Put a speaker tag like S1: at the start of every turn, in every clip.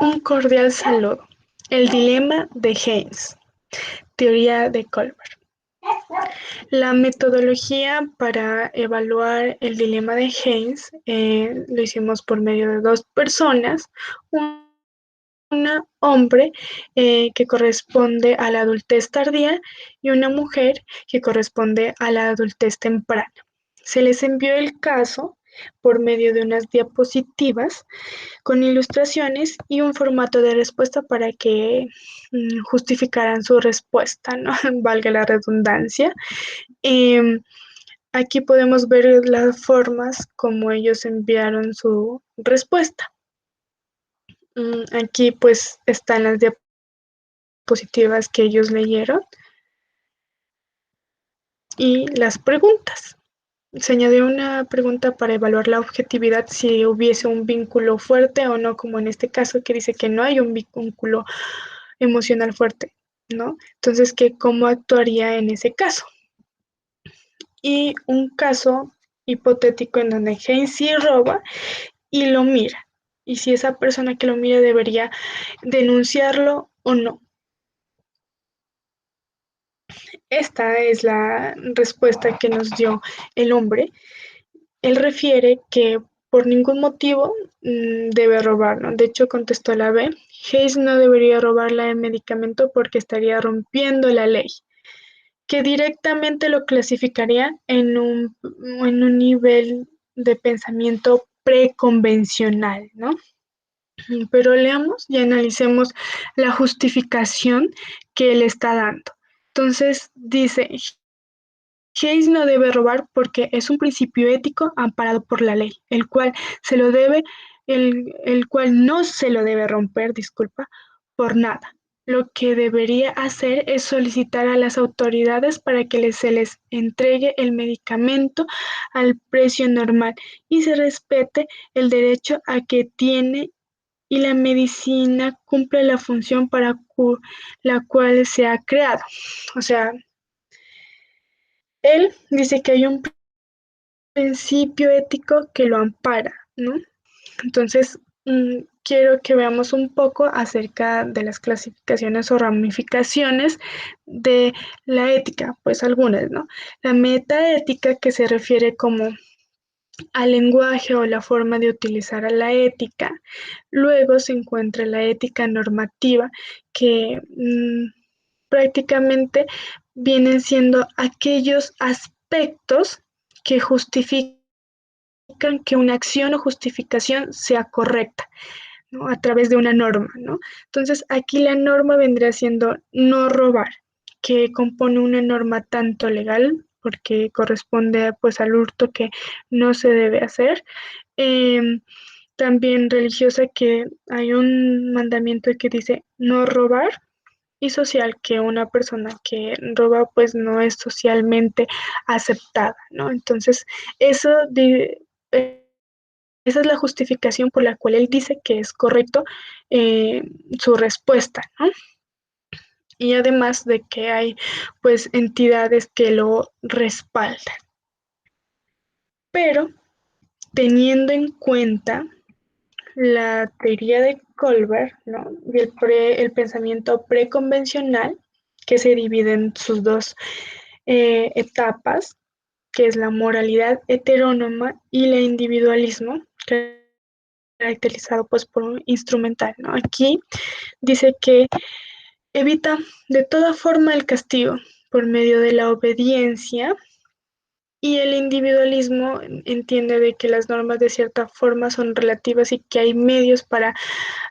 S1: Un cordial saludo. El dilema de Haynes. Teoría de Colbert. La metodología para evaluar el dilema de Haynes lo hicimos por medio de dos personas. Una hombre que corresponde a la adultez tardía y una mujer que corresponde a la adultez temprana. Se les envió el caso por medio de unas diapositivas con ilustraciones y un formato de respuesta para que justificaran su respuesta, ¿no? Valga la redundancia. Aquí podemos ver las formas como ellos enviaron su respuesta. Aquí pues están las diapositivas que ellos leyeron y las preguntas. Se añadió una pregunta para evaluar la objetividad si hubiese un vínculo fuerte o no, como en este caso que dice que no hay un vínculo emocional fuerte, ¿no? Entonces, ¿cómo actuaría en ese caso? Y un caso hipotético en donde Haynes sí roba y lo mira. Y si esa persona que lo mira debería denunciarlo o no. Esta es la respuesta que nos dio el hombre. Él refiere que por ningún motivo debe robar, ¿no? De hecho, contestó la B. Haynes no debería robarla de medicamento porque estaría rompiendo la ley, que directamente lo clasificaría en un nivel de pensamiento preconvencional, ¿no? Pero leamos y analicemos la justificación que él está dando. Entonces dice, Haynes no debe robar porque es un principio ético amparado por la ley, el cual no se lo debe romper, disculpa, por nada. Lo que debería hacer es solicitar a las autoridades para que se les entregue el medicamento al precio normal y se respete el derecho a que tiene y la medicina cumple la función para la cual se ha creado. O sea, él dice que hay un principio ético que lo ampara, ¿no? Entonces, quiero que veamos un poco acerca de las clasificaciones o ramificaciones de la ética, pues algunas, ¿no? La metaética, que se refiere como al lenguaje o la forma de utilizar a la ética. Luego se encuentra la ética normativa, que prácticamente vienen siendo aquellos aspectos que justifican que una acción o justificación sea correcta, ¿no? A través de una norma, ¿no? Entonces, aquí la norma vendría siendo no robar, que compone una norma tanto legal, porque corresponde pues al hurto que no se debe hacer, también religiosa, que hay un mandamiento que dice no robar, y social, que una persona que roba pues no es socialmente aceptada, ¿no? Entonces, eso esa es la justificación por la cual él dice que es correcto su respuesta, ¿no? Y además de que hay pues entidades que lo respaldan. Pero teniendo en cuenta la teoría de Colbert, ¿no? Y el pensamiento preconvencional, que se divide en sus dos etapas, que es la moralidad heterónoma y el individualismo, caracterizado pues por un instrumental, ¿no? Aquí dice que evita de toda forma el castigo por medio de la obediencia, y el individualismo entiende de que las normas de cierta forma son relativas y que hay medios para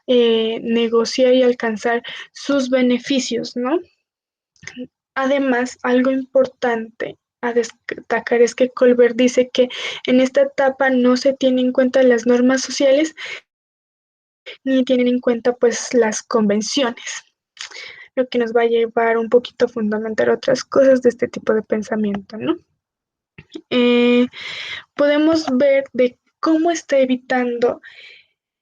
S1: negociar y alcanzar sus beneficios, ¿no? Además, algo importante a destacar es que Colbert dice que en esta etapa no se tienen en cuenta las normas sociales ni tienen en cuenta pues las convenciones, lo que nos va a llevar un poquito a fundamentar otras cosas de este tipo de pensamiento, ¿no? Podemos ver de cómo está evitando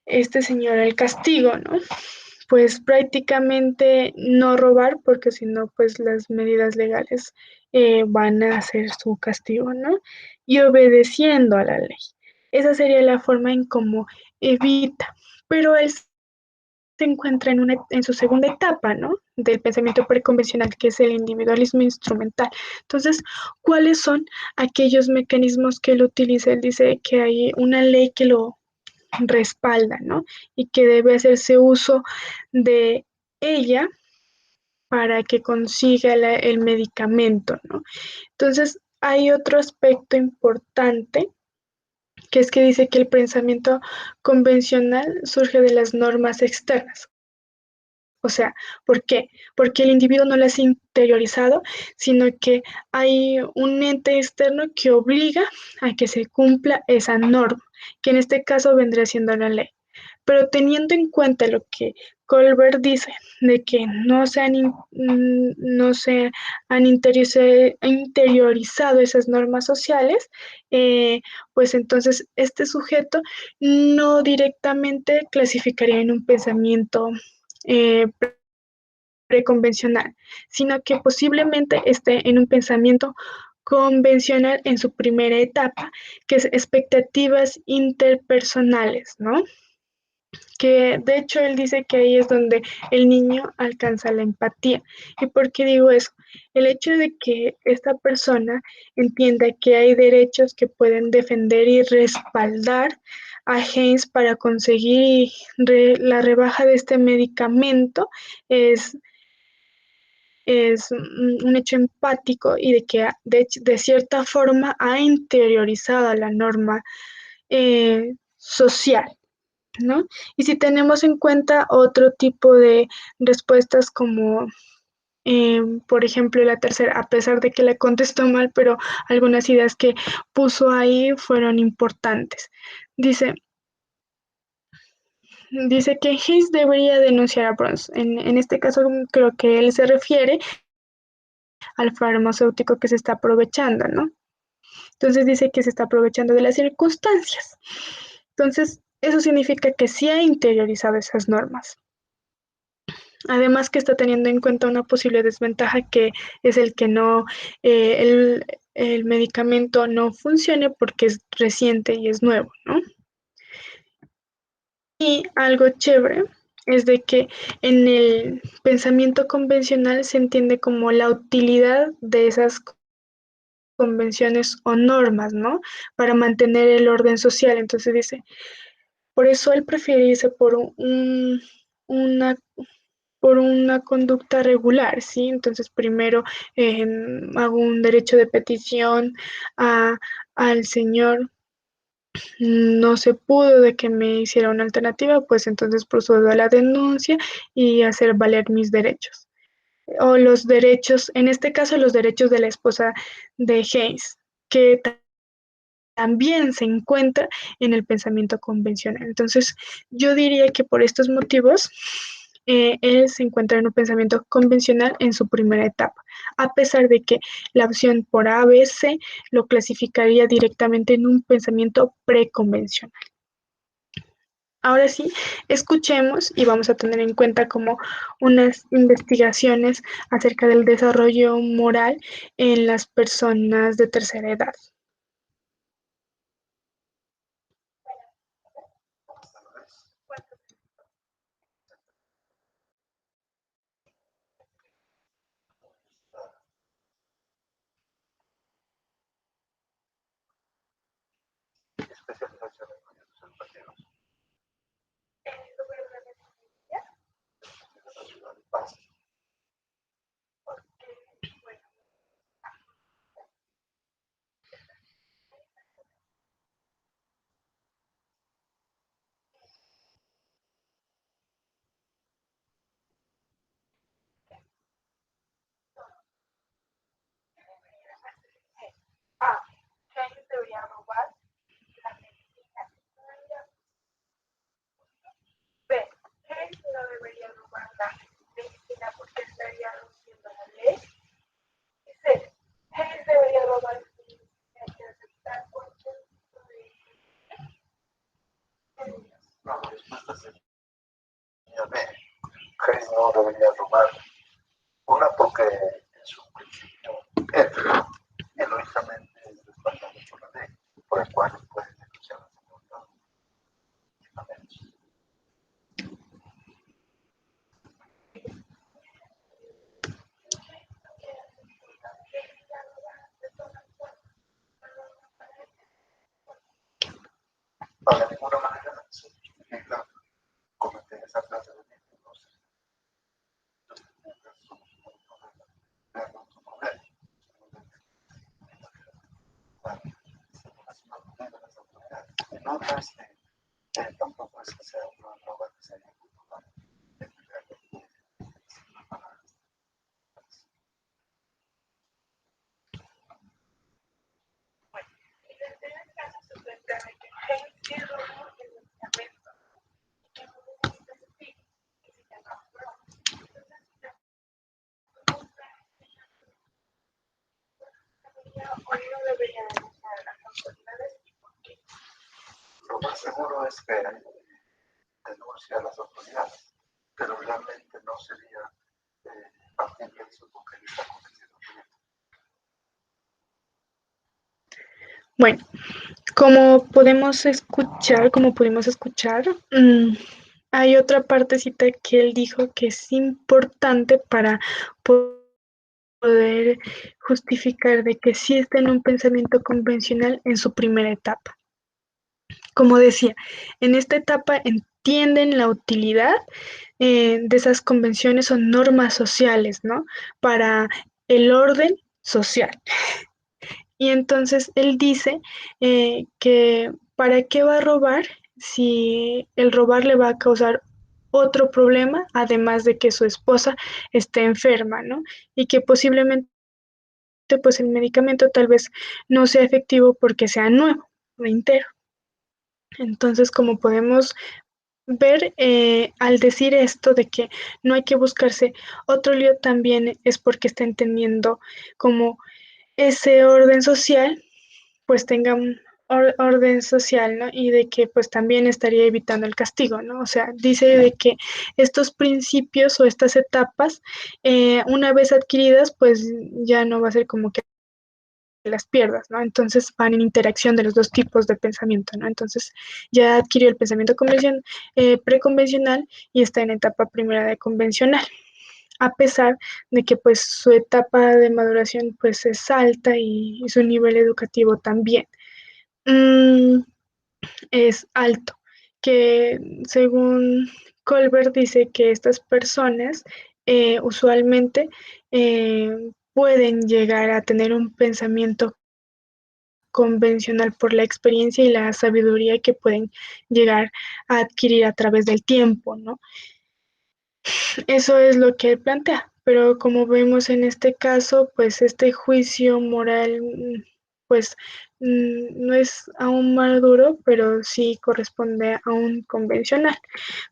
S1: este señor el castigo, ¿no? Pues prácticamente no robar, porque si no, pues las medidas legales van a hacer su castigo, ¿no? Y obedeciendo a la ley. Esa sería la forma en cómo evita. Pero él se encuentra en su segunda etapa, ¿no? Del pensamiento preconvencional, que es el individualismo instrumental. Entonces, ¿cuáles son aquellos mecanismos que él utiliza? Él dice que hay una ley que lo respalda, ¿no? Y que debe hacerse uso de ella para que consiga el medicamento, ¿no? Entonces, hay otro aspecto importante, que es que dice que el pensamiento convencional surge de las normas externas. O sea, ¿por qué? Porque el individuo no las ha interiorizado, sino que hay un ente externo que obliga a que se cumpla esa norma, que en este caso vendría siendo la ley. Pero teniendo en cuenta lo que Colbert dice, de que no se han interiorizado esas normas sociales, eh, pues entonces este sujeto no directamente clasificaría en un pensamiento eh, preconvencional, sino que posiblemente esté en un pensamiento convencional en su primera etapa, que es expectativas interpersonales, ¿no? Que de hecho él dice que ahí es donde el niño alcanza la empatía. ¿Y por qué digo eso? El hecho de que esta persona entienda que hay derechos que pueden defender y respaldar a Haynes para conseguir la rebaja de este medicamento es, es un hecho empático y de que de cierta forma ha interiorizado la norma social, ¿no? Y si tenemos en cuenta otro tipo de respuestas como, por ejemplo, la tercera, a pesar de que la contestó mal, pero algunas ideas que puso ahí fueron importantes. Dice, dice que Hayes debería denunciar a Burns. En este caso creo que él se refiere al farmacéutico que se está aprovechando, ¿no? Entonces dice que se está aprovechando de las circunstancias. Entonces, eso significa que sí ha interiorizado esas normas. Además que está teniendo en cuenta una posible desventaja, que es el que no, el medicamento no funcione porque es reciente y es nuevo, ¿no? Y algo chévere es de que en el pensamiento convencional se entiende como la utilidad de esas convenciones o normas, ¿no? Para mantener el orden social. Entonces dice, por eso él prefiere irse por una por una conducta regular, ¿sí? Entonces, primero hago un derecho de petición a, al señor, no se pudo de que me hiciera una alternativa, pues entonces procedo a la denuncia y hacer valer mis derechos. O los derechos, en este caso, los derechos de la esposa de Hayes, que también se encuentra en el pensamiento convencional. Entonces, yo diría que por estos motivos, él se encuentra en un pensamiento convencional en su primera etapa, a pesar de que la opción por A, B, C lo clasificaría directamente en un pensamiento preconvencional. Ahora sí, escuchemos y vamos a tener en cuenta como unas investigaciones acerca del desarrollo moral en las personas de tercera edad. A. Hayes debería robar la medicina. B. Hayes no debería robar la medicina porque estaría rompiendo la ley. Y C. Hayes debería robar la medicina y aceptar cualquier tipo de...
S2: No, la respuesta sería B. Hayes no debería robar. Una, porque en su principio ético, heroicamente respaldado por la ley, por el cual puede denunciar a los medicamentos. esa clase de vínculos, en otras tampoco es que sea una droga que sea cultural. Lo más seguro es que denuncie a las autoridades, pero realmente no sería partir de eso porque él está convencido de eso.
S1: Bueno, como pudimos escuchar, hay otra partecita que él dijo que es importante para poder justificar de que sí está en un pensamiento convencional en su primera etapa. Como decía, en esta etapa entienden la utilidad de esas convenciones o normas sociales, ¿no? Para el orden social. Y entonces él dice que ¿para qué va a robar si el robar le va a causar otro problema, además de que su esposa esté enferma, ¿no? Y que posiblemente pues el medicamento tal vez no sea efectivo porque sea nuevo, entero. Entonces, como podemos ver, al decir esto de que no hay que buscarse otro lío, también es porque está entendiendo como ese orden social pues tenga un orden social, ¿no? Y de que pues también estaría evitando el castigo, ¿no? O sea, dice de que estos principios o estas etapas, una vez adquiridas, pues ya no va a ser como que las pierdas, ¿no? Entonces van en interacción de los dos tipos de pensamiento, ¿no? Entonces ya adquirió el pensamiento preconvencional y está en etapa primera de convencional, a pesar de que pues su etapa de maduración pues es alta y su nivel educativo también. Mm, es alto, que según Colbert dice que estas personas usualmente pueden llegar a tener un pensamiento convencional por la experiencia y la sabiduría que pueden llegar a adquirir a través del tiempo, ¿no? Eso es lo que él plantea, pero como vemos en este caso, pues este juicio moral, pues no es aún más duro, pero sí corresponde a un convencional.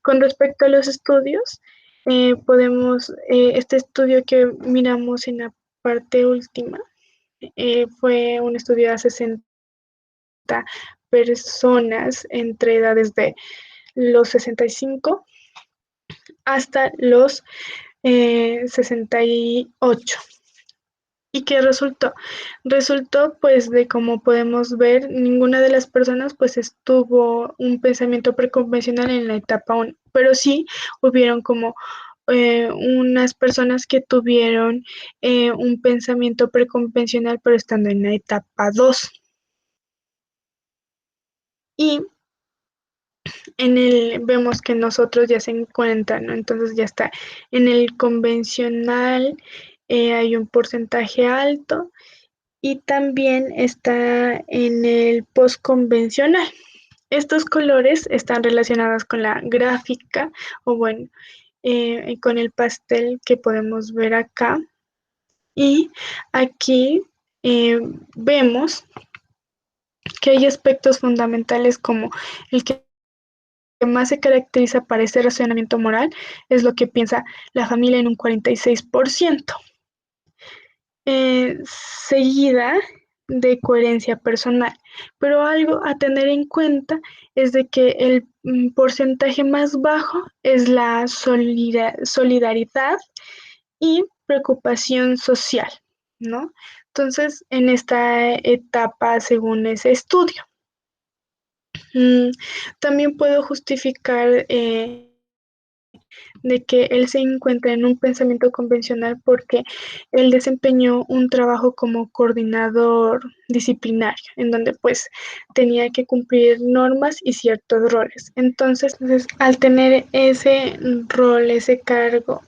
S1: Con respecto a los estudios, este estudio que miramos en la parte última, fue un estudio a 60 personas entre edades de los 65 hasta los 68. ¿Y qué resultó? Resultó pues de como podemos ver, ninguna de las personas pues estuvo un pensamiento preconvencional en la etapa 1, pero sí hubieron como unas personas que tuvieron un pensamiento preconvencional pero estando en la etapa 2. Y vemos que nosotros ya se encuentran, ¿no? Entonces ya está en el convencional, hay un porcentaje alto y también está en el postconvencional. Estos colores están relacionados con la gráfica o bueno, con el pastel que podemos ver acá. Y aquí vemos que hay aspectos fundamentales como el que más se caracteriza para este razonamiento moral es lo que piensa la familia en un 46%, seguida de coherencia personal. Pero algo a tener en cuenta es de que el porcentaje más bajo es la solidaridad y preocupación social, ¿no? Entonces, en esta etapa, según ese estudio, también puedo justificar de que él se encuentra en un pensamiento convencional porque él desempeñó un trabajo como coordinador disciplinario, en donde pues tenía que cumplir normas y ciertos roles. Entonces, al tener ese rol, ese cargo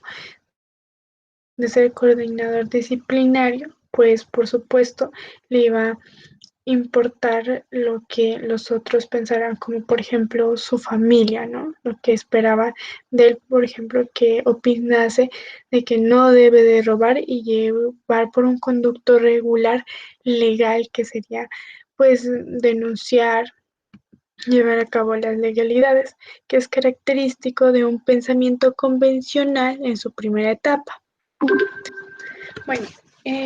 S1: de ser coordinador disciplinario, pues por supuesto le iba a importar lo que los otros pensaran, como por ejemplo su familia, ¿no? Lo que esperaba de él, por ejemplo, que opinase de que no debe de robar y llevar por un conducto regular legal, que sería pues denunciar, llevar a cabo las legalidades, que es característico de un pensamiento convencional en su primera etapa. Bueno,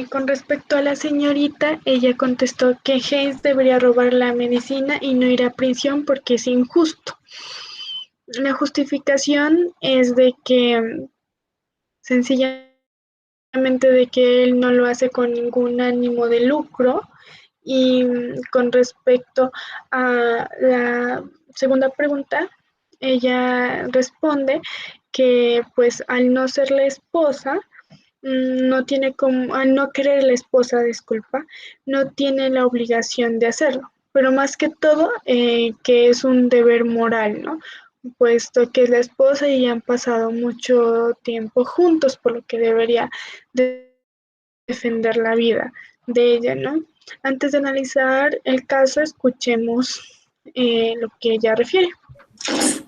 S1: con respecto a la señorita, ella contestó que Hayes debería robar la medicina y no ir a prisión porque es injusto. La justificación es de que sencillamente de que él no lo hace con ningún ánimo de lucro. Y con respecto a la segunda pregunta, ella responde que pues al no ser la esposa, no tiene como, al no querer la esposa, disculpa, no tiene la obligación de hacerlo, pero más que todo que es un deber moral, ¿no? Puesto que es la esposa y han pasado mucho tiempo juntos, por lo que debería de defender la vida de ella, ¿no? Antes de analizar el caso, escuchemos lo que ella refiere.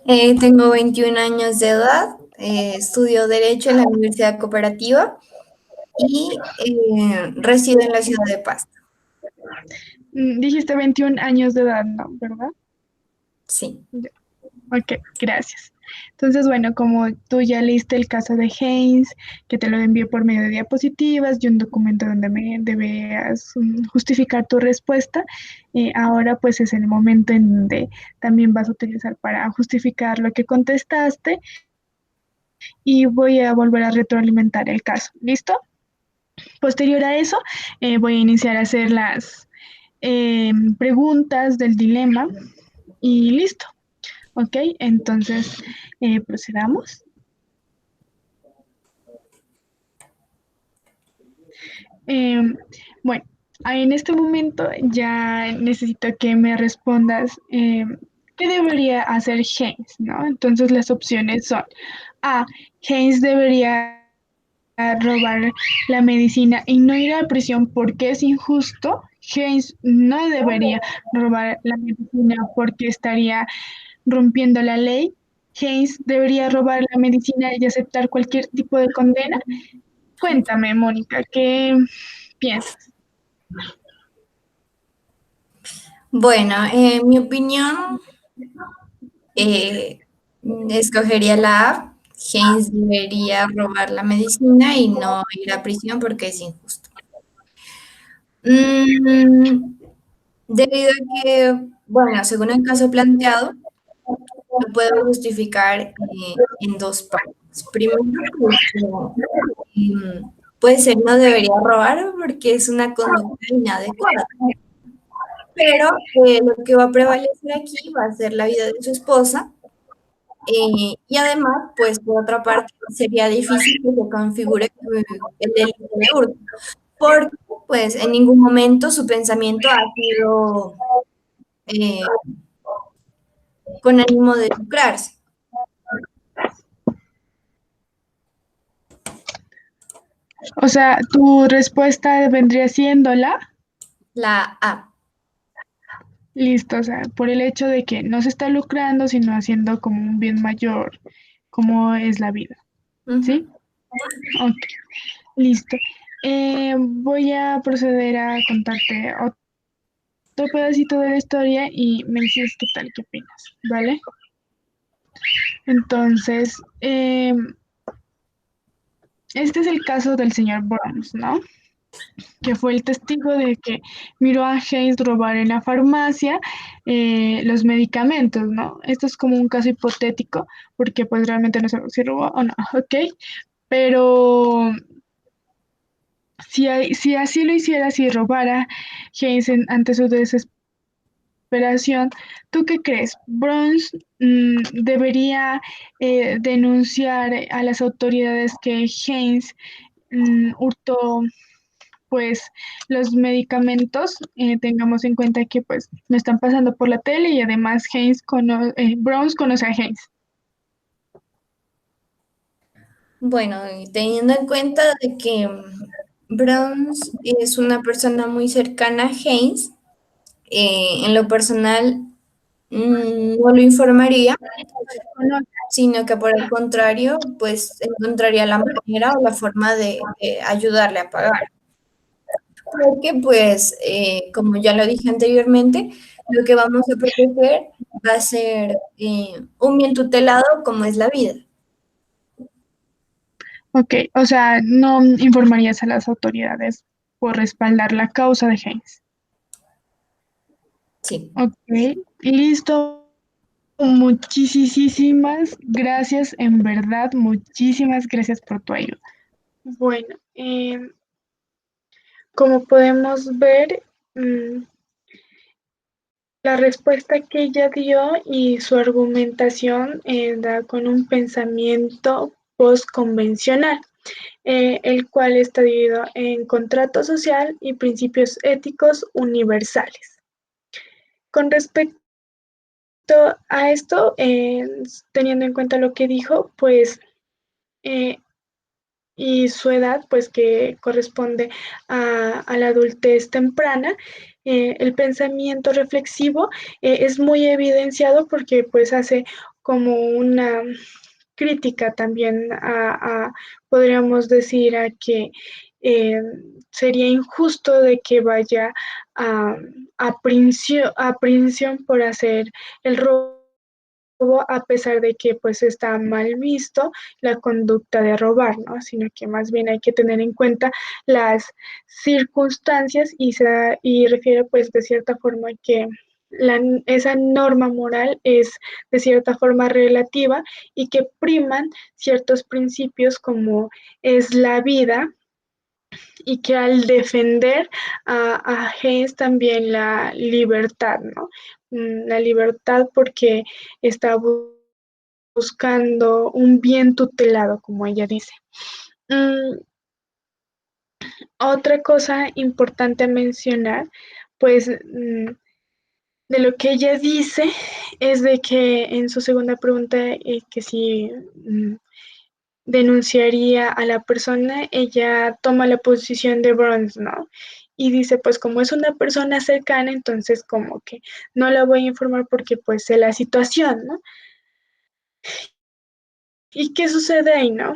S3: Tengo 21 años de edad, estudio Derecho en la Universidad Cooperativa y resido en la ciudad de Pasto.
S1: Dijiste 21 años de edad, ¿no? ¿Verdad?
S3: Sí.
S1: Ok, gracias. Entonces, bueno, como tú ya leíste el caso de Haynes, que te lo envié por medio de diapositivas y un documento donde me debías justificar tu respuesta, ahora pues es el momento en donde también vas a utilizar para justificar lo que contestaste y voy a volver a retroalimentar el caso. ¿Listo? Posterior a eso, voy a iniciar a hacer las preguntas del dilema y listo. Ok, entonces procedamos. Eh, bueno, en este momento ya necesito que me respondas qué debería hacer Haynes, ¿no? Entonces las opciones son A. Haynes debería robar la medicina y no ir a prisión porque es injusto. Haynes no debería robar la medicina porque estaría rompiendo la ley. Haynes debería robar la medicina y aceptar cualquier tipo de condena. Cuéntame, Mónica, ¿qué piensas?
S3: Bueno, en mi opinión, eh, escogería la A. Haynes debería robar la medicina y no ir a prisión porque es injusto. Mm, Debido a que, bueno, según el caso planteado, lo puedo justificar en dos partes. Primero, pues, puede ser no debería robar porque es una conducta inadecuada, pero lo que va a prevalecer aquí va a ser la vida de su esposa y además, pues por otra parte, sería difícil que se configure el delito de hurto, porque pues en ningún momento su pensamiento ha sido eh, con ánimo de lucrarse.
S1: O sea, tu respuesta vendría siendo
S3: La A.
S1: listo, o sea, por el hecho de que no se está lucrando, sino haciendo como un bien mayor, como es la vida,
S3: Ujú.
S1: ¿sí? Ok, listo. Voy a proceder a contarte otro pedacito de la historia y me dices qué tal, qué opinas, ¿vale? Entonces, este es el caso del señor Burns, ¿no? Que fue el testigo de que miró a Hayes robar en la farmacia los medicamentos, ¿no? Esto es como un caso hipotético, porque pues realmente no sabemos si robó o no, ¿ok? Pero si así lo hiciera, si robara Hayes ante su desesperación, desesperación, ¿tú qué crees? ¿Browns debería denunciar a las autoridades que Haynes hurtó pues los medicamentos? Tengamos en cuenta que pues me están pasando por la tele y además Browns conoce a Haynes.
S3: Bueno, y teniendo en cuenta de que Browns es una persona muy cercana a Haynes, en lo personal no lo informaría, sino que por el contrario, pues encontraría la manera o la forma de ayudarle a pagar. Porque pues, como ya lo dije anteriormente, lo que vamos a proteger va a ser un bien tutelado como es la vida.
S1: Ok, o sea, no informarías a las autoridades por respaldar la causa de Haynes.
S3: Sí.
S1: Ok, listo. Muchísimas gracias, en verdad, muchísimas gracias por tu ayuda. Bueno, como podemos ver, la respuesta que ella dio y su argumentación da con un pensamiento postconvencional, el cual está dividido en contrato social y principios éticos universales. Con respecto a esto, teniendo en cuenta lo que dijo, pues, eh, y su edad, pues que corresponde a la adultez temprana, el pensamiento reflexivo es muy evidenciado porque pues hace como una crítica también podríamos decir, a que eh, sería injusto de que vaya a, a prisión por hacer el robo, a pesar de que pues está mal visto la conducta de robar, ¿no? Sino que más bien hay que tener en cuenta las circunstancias y refiere pues de cierta forma que esa norma moral es de cierta forma relativa y que priman ciertos principios como es la vida, y que al defender a Haynes también la libertad, ¿no? La libertad porque está buscando un bien tutelado, como ella dice. Mm, Otra cosa importante a mencionar, pues de lo que ella dice es de que en su segunda pregunta, que si denunciaría a la persona, ella toma la posición de Burns, ¿no? Y dice, pues como es una persona cercana, entonces como que no la voy a informar porque pues sé la situación, ¿no? ¿Y qué sucede ahí, no?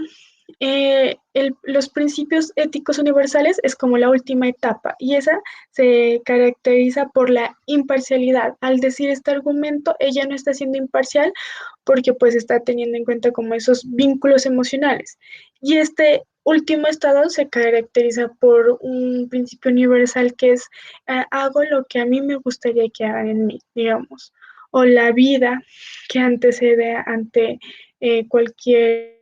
S1: Los principios éticos universales es como la última etapa y esa se caracteriza por la imparcialidad. Al decir este argumento, ella no está siendo imparcial porque pues está teniendo en cuenta como esos vínculos emocionales. Y este último estado se caracteriza por un principio universal que es hago lo que a mí me gustaría que hagan en mí, digamos, o la vida que antecede ante cualquier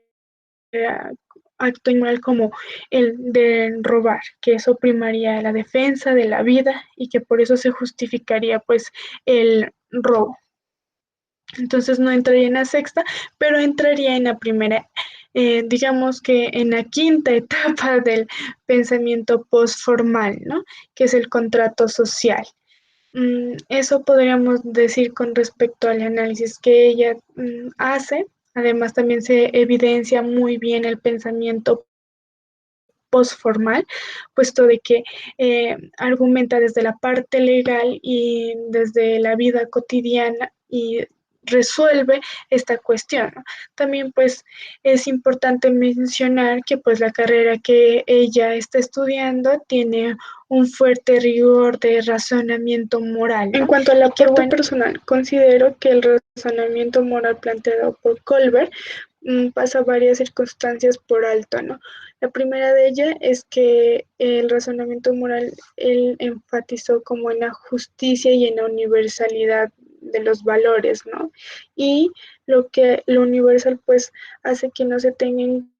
S1: acto inmoral como el de robar, que eso primaría la defensa de la vida y que por eso se justificaría pues el robo. Entonces no entraría en la sexta, pero entraría en la primera, digamos que en la quinta etapa del pensamiento postformal, ¿no? Que es el contrato social. Eso podríamos decir con respecto al análisis que ella hace. Además, también se evidencia muy bien el pensamiento postformal, puesto de que argumenta desde la parte legal y desde la vida cotidiana y resuelve esta cuestión, ¿no? También pues es importante mencionar que pues la carrera que ella está estudiando tiene un fuerte rigor de razonamiento moral, ¿no? En cuanto al aporte personal, considero que el razonamiento moral planteado por Colbert pasa varias circunstancias por alto, ¿no? La primera de ellas es que el razonamiento moral él enfatizó como en la justicia y en la universalidad de los valores, ¿no? Y lo universal pues hace que no se tenga en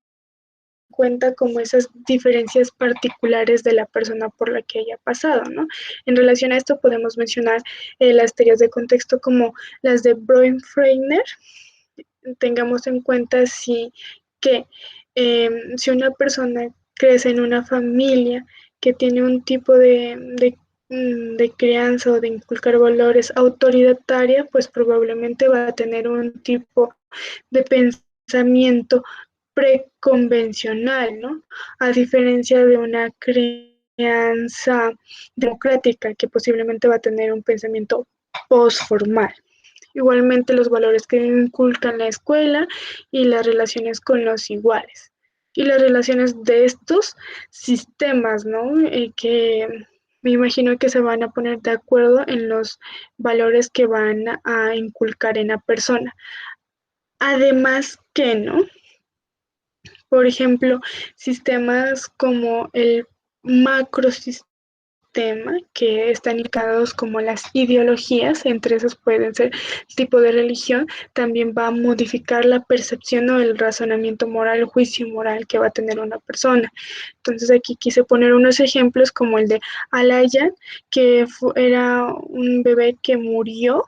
S1: cuenta como esas diferencias particulares de la persona por la que haya pasado, ¿no? En relación a esto podemos mencionar las teorías de contexto como las de Bronfeiner. Tengamos en cuenta que si una persona crece en una familia que tiene un tipo de crianza o de inculcar valores autoritaria, pues probablemente va a tener un tipo de pensamiento preconvencional, ¿no? A diferencia de una crianza democrática que posiblemente va a tener un pensamiento postformal. Igualmente los valores que inculcan la escuela y las relaciones con los iguales. Y las relaciones de estos sistemas, ¿no? Que me imagino que se van a poner de acuerdo en los valores que van a inculcar en la persona. Además que, ¿no? Por ejemplo, sistemas como el macrosistema, que están indicados como las ideologías, entre esas pueden ser tipo de religión, también va a modificar la percepción o el razonamiento moral, el juicio moral que va a tener una persona. Entonces aquí quise poner unos ejemplos como el de Alayan, que era un bebé que murió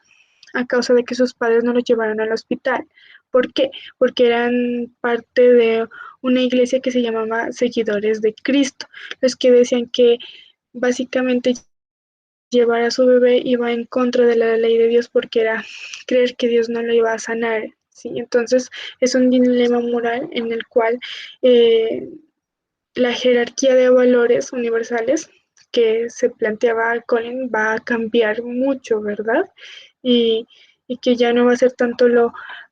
S1: a causa de que sus padres no lo llevaron al hospital. ¿Por qué? Porque eran parte de una iglesia que se llamaba Seguidores de Cristo, los que decían que básicamente llevar a su bebé iba en contra de la ley de Dios porque era creer que Dios no lo iba a sanar. ¿Sí? Entonces es un dilema moral en el cual la jerarquía de valores universales que se planteaba Colin va a cambiar mucho, ¿verdad? Y, y que ya no va a ser tanto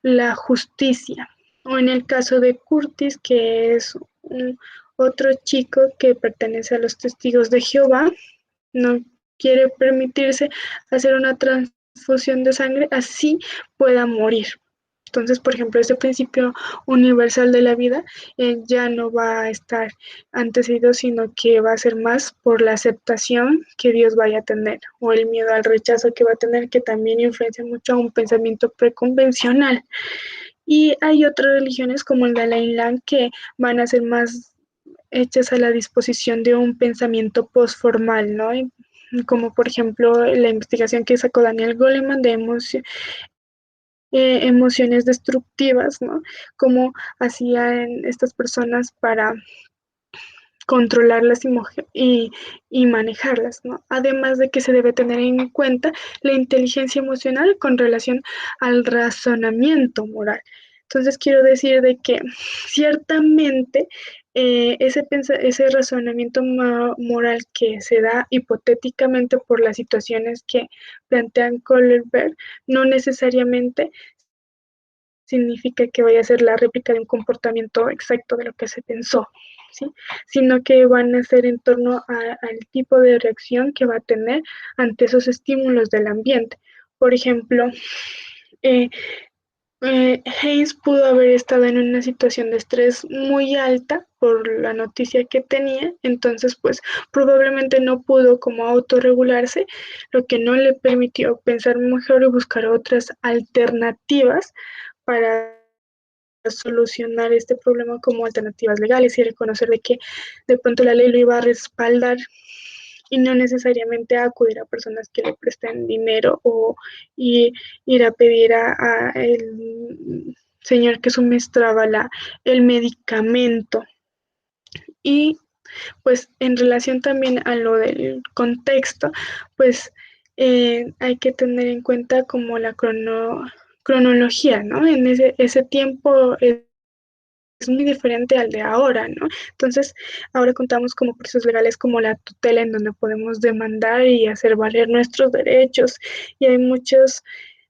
S1: la justicia. O en el caso de Curtis, que es otro chico que pertenece a los testigos de Jehová, no quiere permitirse hacer una transfusión de sangre, así pueda morir. Entonces, por ejemplo, ese principio universal de la vida ya no va a estar antecedido, sino que va a ser más por la aceptación que Dios vaya a tener o el miedo al rechazo que va a tener, que también influencia mucho a un pensamiento preconvencional. Y hay otras religiones como el Dalai Lama que van a ser más hechas a la disposición de un pensamiento postformal, ¿no? Como por ejemplo la investigación que sacó Daniel Goleman de emociones destructivas, ¿no? Cómo hacían estas personas para controlarlas y manejarlas, ¿no? Además de que se debe tener en cuenta la inteligencia emocional con relación al razonamiento moral. Entonces quiero decir de que ciertamente ese razonamiento moral que se da hipotéticamente por las situaciones que plantean Kohlberg no necesariamente significa que vaya a ser la réplica de un comportamiento exacto de lo que se pensó, ¿sí? Sino que van a ser en torno al tipo de reacción que va a tener ante esos estímulos del ambiente. Por ejemplo, eh, Hayes pudo haber estado en una situación de estrés muy alta por la noticia que tenía, entonces pues probablemente no pudo como autorregularse, lo que no le permitió pensar mejor y buscar otras alternativas para solucionar este problema como alternativas legales y reconocer de que de pronto la ley lo iba a respaldar y no necesariamente a acudir a personas que le presten dinero o ir a pedir a el señor que suministraba el medicamento. Y pues en relación también a lo del contexto, pues hay que tener en cuenta como la cronología, ¿no? En ese tiempo es muy diferente al de ahora, ¿no? Entonces, ahora contamos como procesos legales como la tutela en donde podemos demandar y hacer valer nuestros derechos y hay muchos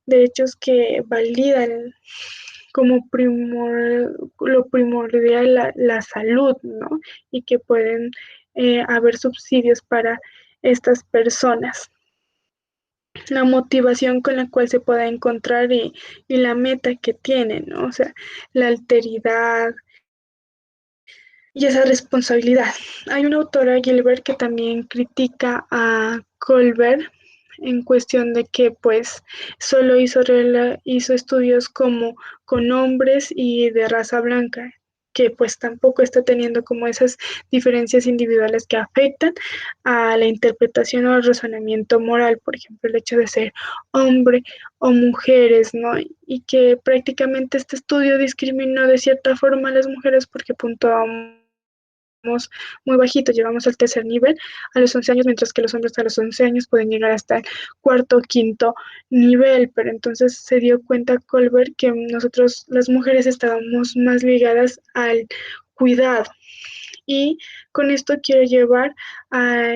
S1: derechos que validan como lo primordial la salud, ¿no? Y que pueden haber subsidios para estas personas. La motivación con la cual se pueda encontrar y la meta que tienen, ¿no? O sea, la alteridad, y esa responsabilidad. Hay una autora, Gilbert, que también critica a Colbert en cuestión de que pues solo hizo estudios como con hombres y de raza blanca. que pues tampoco está teniendo como esas diferencias individuales que afectan a la interpretación o al razonamiento moral, por ejemplo, el hecho de ser hombre o mujeres, ¿no? Y que prácticamente este estudio discriminó de cierta forma a las mujeres porque puntuamos muy bajito, llegamos al tercer nivel a los 11 años, mientras que los hombres a los 11 años pueden llegar hasta el cuarto o quinto nivel, pero entonces se dio cuenta Colbert que nosotros las mujeres estábamos más ligadas al cuidado y con esto quiero llevar a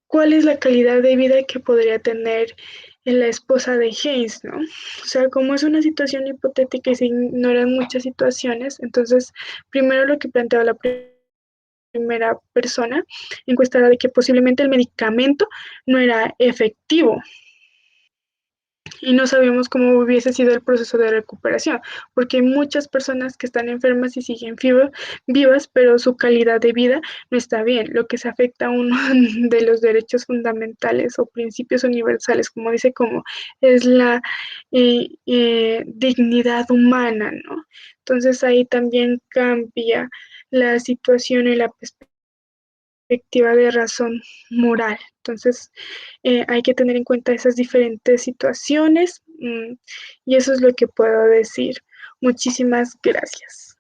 S1: cuál es la calidad de vida que podría tener la esposa de Haynes, ¿no? O sea, como es una situación hipotética y se ignoran muchas situaciones, entonces primero lo que planteaba la primera persona encuestada de que posiblemente el medicamento no era efectivo y no sabíamos cómo hubiese sido el proceso de recuperación, porque hay muchas personas que están enfermas y siguen vivas, pero su calidad de vida no está bien, lo que se afecta a uno de los derechos fundamentales o principios universales, como dice, como es la dignidad humana, ¿no? Entonces ahí también cambia la situación y la perspectiva de razón moral. Entonces, hay que tener en cuenta esas diferentes situaciones y eso es lo que puedo decir. Muchísimas gracias.